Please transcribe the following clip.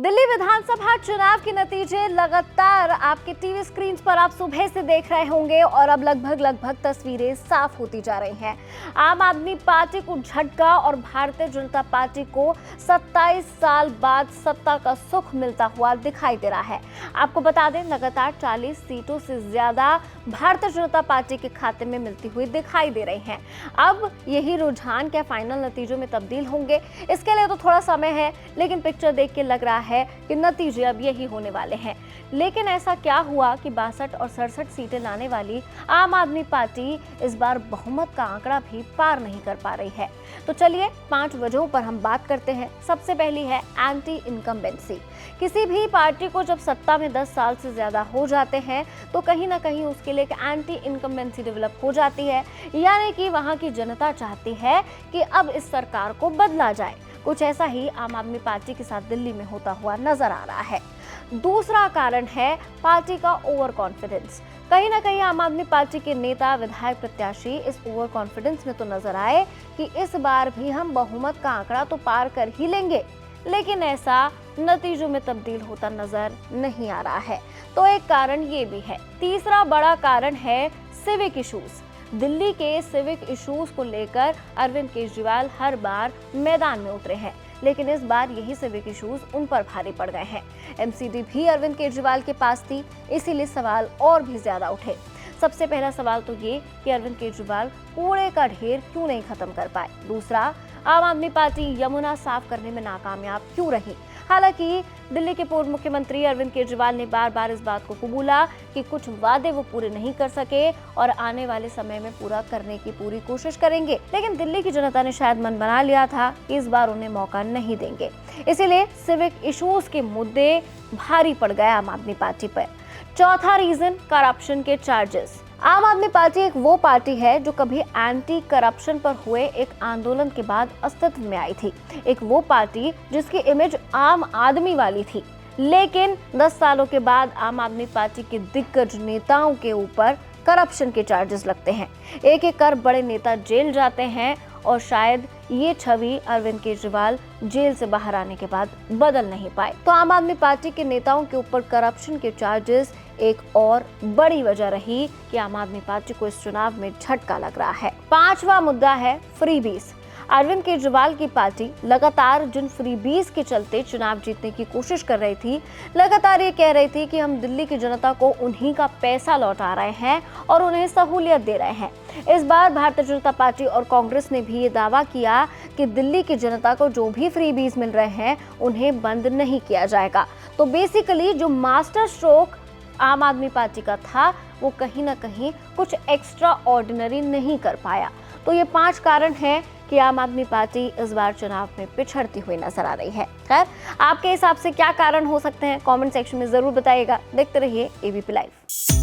दिल्ली विधानसभा चुनाव के नतीजे लगातार आपके टीवी स्क्रीन पर आप सुबह से देख रहे होंगे और अब लगभग तस्वीरें साफ होती जा रही हैं। आम आदमी पार्टी को झटका और भारतीय जनता पार्टी को 27 साल बाद सत्ता का सुख मिलता हुआ दिखाई दे रहा है। आपको बता दें, लगातार 40 सीटों से ज्यादा भारतीय जनता पार्टी के खाते में मिलती हुई दिखाई दे रही हैं। अब यही रुझान क्या फाइनल नतीजों में तब्दील होंगे, इसके लिए तो थोड़ा समय है, लेकिन पिक्चर देख के लग रहा है कि नतीजे अब यही होने वाले हैं। लेकिन ऐसा क्या हुआ कि 62 और 67 सीटें लाने वाली आम आदमी पार्टी इस बार बहुमत का आंकड़ा भी पार नहीं कर पा रही है? तो चलिए 5 वजहों पर हम बात करते हैं। सबसे पहली है एंटी इनकम्बेंसी। किसी भी पार्टी को जब सत्ता में 10 साल से ज्यादा हो जाते हैं तो कहीं ना कहीं उसके लिए एक एंटी इनकम्बेंसी डेवलप हो जाती है, यानी कि वहां की जनता चाहती है कि अब इस सरकार को बदला जाए। कुछ ऐसा ही आम आदमी पार्टी के साथ दिल्ली में होता हुआ नजर आ रहा है। दूसरा कारण है पार्टी का ओवर कॉन्फिडेंस। कहीं ना कहीं आम आदमी पार्टी के नेता, विधायक, प्रत्याशी इस ओवर कॉन्फिडेंस में तो नजर आए कि इस बार भी हम बहुमत का आंकड़ा तो पार कर ही लेंगे, लेकिन ऐसा नतीजों में तब्दील होता नजर नहीं आ रहा है। तो एक कारण ये भी है। तीसरा बड़ा कारण है सिविक इश्यूज। दिल्ली के सिविक इश्यूज को लेकर अरविंद केजरीवाल हर बार मैदान में उतरे हैं, लेकिन इस बार यही सिविक इश्यूज उन पर भारी पड़ गए हैं। एमसीडी भी अरविंद केजरीवाल के पास थी, इसीलिए सवाल और भी ज्यादा उठे। सबसे पहला सवाल तो ये कि अरविंद केजरीवाल कूड़े का ढेर क्यों नहीं खत्म कर पाए। दूसरा, आम आदमी पार्टी यमुना साफ करने में नाकामयाब क्यों रही। हालांकि दिल्ली के पूर्व मुख्यमंत्री अरविंद केजरीवाल ने बार बार इस बात को कबूला कि कुछ वादे वो पूरे नहीं कर सके और आने वाले समय में पूरा करने की पूरी कोशिश करेंगे, लेकिन दिल्ली की जनता ने शायद मन बना लिया था कि इस बार उन्हें मौका नहीं देंगे। इसीलिए सिविक इश्यूज के मुद्दे भारी पड़ गए आम आदमी पार्टी पर। चौथा रीजन, करप्शन के चार्जेस। आम आदमी पार्टी एक वो पार्टी है जो कभी एंटी करप्शन पर हुए एक आंदोलन के बाद अस्तित्व में आई थी। एक वो पार्टी जिसकी इमेज आम आदमी वाली थी, लेकिन 10 सालों के बाद आम आदमी पार्टी के दिग्गज नेताओं के ऊपर करप्शन के चार्जेस लगते हैं। एक एक कर बड़े नेता जेल जाते हैं और शायद ये छवि अरविंद केजरीवाल जेल से बाहर आने के बाद बदल नहीं पाए। तो आम आदमी पार्टी के नेताओं के ऊपर करप्शन के चार्जेस एक और बड़ी वजह रही कि आम आदमी पार्टी को इस चुनाव में झटका लग रहा है। पांचवा मुद्दा है फ्रीबीज। अरविंद केजरीवाल की पार्टी लगातार जिन फ्रीबीज के चलते चुनाव जीतने की कोशिश कर रही थी, लगातार ये कह रही थी कि हम दिल्ली की जनता को उन्हीं का पैसा लौटा रहे हैं और उन्हें सहूलियत दे रहे हैं। इस बार भारतीय जनता पार्टी और कांग्रेस ने भी ये दावा किया कि दिल्ली की जनता को जो भी फ्रीबीज मिल रहे हैं उन्हें बंद नहीं किया जाएगा। तो बेसिकली जो मास्टर स्ट्रोक आम आदमी पार्टी का था वो कहीं ना कहीं कुछ एक्स्ट्रा ऑर्डिनरी नहीं कर पाया। तो ये 5 कारण हैं कि आम आदमी पार्टी इस बार चुनाव में पिछड़ती हुई नजर आ रही है। खैर, आपके हिसाब से क्या कारण हो सकते हैं, कमेंट सेक्शन में जरूर बताइएगा। देखते रहिए एबीपी लाइव।